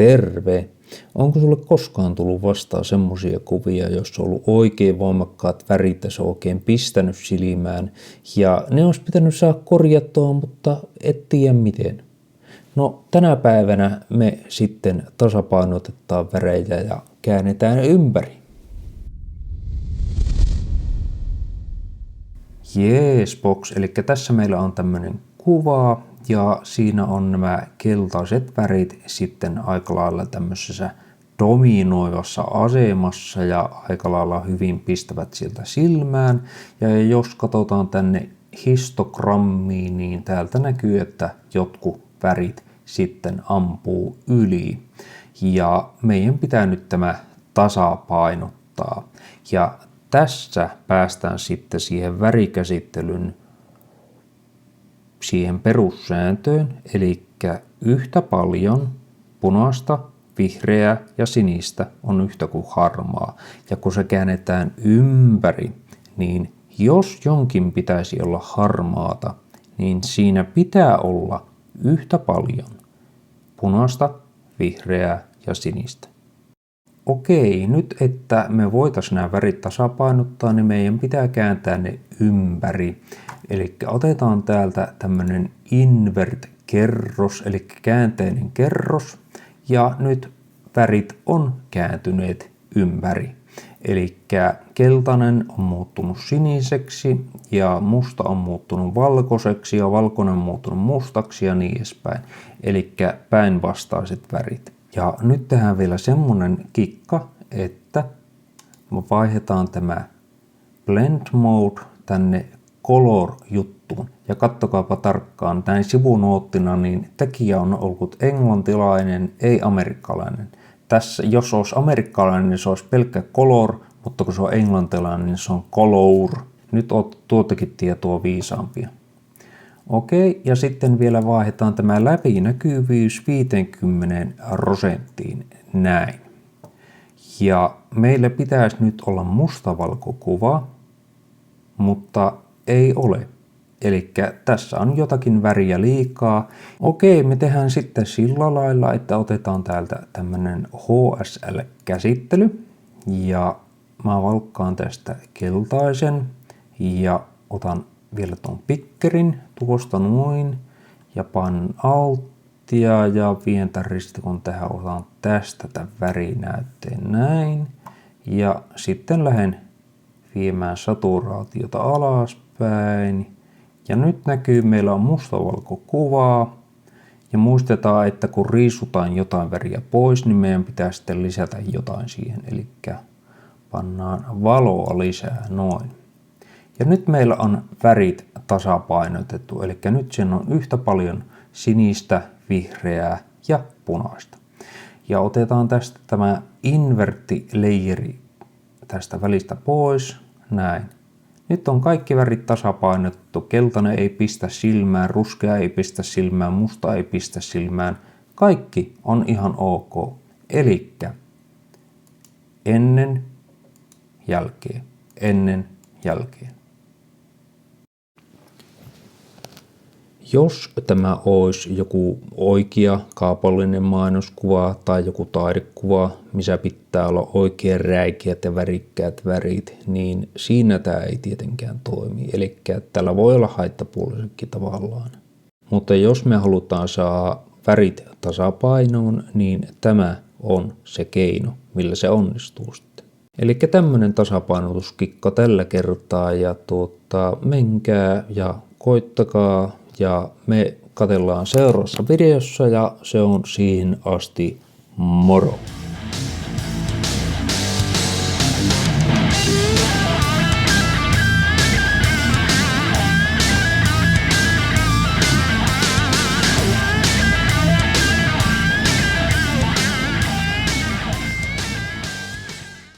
Terve! Onko sulle koskaan tullut vastaan semmosia kuvia, joissa on ollut oikein voimakkaat värit ja se on oikein pistänyt silmään ja ne olisi pitänyt saada korjattua, mutta et tiedä miten? No tänä päivänä me sitten tasapainotetaan värejä ja käännetään ne ympäri. Jees box, eli tässä meillä on tämmönen kuva ja siinä on nämä keltaiset värit sitten aika lailla tämmöisessä dominoivassa asemassa ja aika lailla hyvin pistävät sieltä silmään. Ja jos katsotaan tänne histogrammiin, niin täältä näkyy, että jotkut värit sitten ampuu yli. Ja meidän pitää nyt tämä tasapainottaa. Ja tässä päästään sitten siihen värikäsittelyn siihen perussääntöön, eli yhtä paljon punaista, vihreää ja sinistä on yhtä kuin harmaa. Ja kun se käännetään ympäri, niin jos jonkin pitäisi olla harmaata, niin siinä pitää olla yhtä paljon punaista, vihreää ja sinistä. Okei, nyt että me voitaisiin nämä värit tasapainottaa, niin meidän pitää kääntää ne ympäri. Eli otetaan täältä tämmönen invert-kerros, eli käänteinen kerros. Ja nyt värit on kääntyneet ympäri. Eli keltainen on muuttunut siniseksi ja musta on muuttunut valkoiseksi ja valkoinen on muuttunut mustaksi ja niin edespäin. Eli päinvastaiset värit. Ja nyt tehdään vielä semmonen kikka, että me vaihdetaan tämä blend mode tänne color-juttuun. Ja kattokaapa tarkkaan, näin sivunoottina, niin tekijä on ollut englantilainen, ei amerikkalainen. Tässä, jos olisi amerikkalainen, niin se olisi pelkkä color, mutta kun se on englantilainen, niin se on color. Nyt olet tuotakin tietoa viisaampia. Okei, ja sitten vielä vaihdetaan tämä läpinäkyvyys 50%, näin. Ja meillä pitäisi nyt olla mustavalkokuva, mutta ei ole. Eli tässä on jotakin väriä liikaa. Okei, me tehdään sitten sillä lailla, että otetaan täältä tämmönen HSL-käsittely. Ja mä valkkaan tästä keltaisen ja otan vielä tuon pikkerin tuosta noin ja panen alttia ja vientäristikon tähän, otan tästä tämän värinäytteen näin ja sitten lähden viemään saturaatiota alaspäin ja nyt näkyy, meillä on mustavalkokuvaa ja muistetaan, että kun riisutaan jotain väriä pois, niin meidän pitää sitten lisätä jotain siihen, eli pannaan valoa lisää noin. Ja nyt meillä on värit tasapainotettu, eli nyt siinä on yhtä paljon sinistä, vihreää ja punaista. Ja otetaan tästä tämä invertti-leijeri tästä välistä pois, näin. Nyt on kaikki värit tasapainotettu, keltainen ei pistä silmään, ruskea ei pistä silmään, musta ei pistä silmään. Kaikki on ihan ok. Elikkä ennen, jälkeen, ennen, jälkeen. Jos tämä olisi joku oikea kaupallinen mainoskuva tai joku taidekuva, missä pitää olla oikein räikeät ja värikkäät värit, niin siinä tämä ei tietenkään toimi. Eli tällä voi olla haittapuolisekin tavallaan. Mutta jos me halutaan saada värit tasapainoon, niin tämä on se keino, millä se onnistuu sitten. Eli tämmöinen tasapainotuskikka tällä kertaa ja menkää ja koittakaa. Ja me katsellaan seuraavassa videossa ja se on siihen asti moro!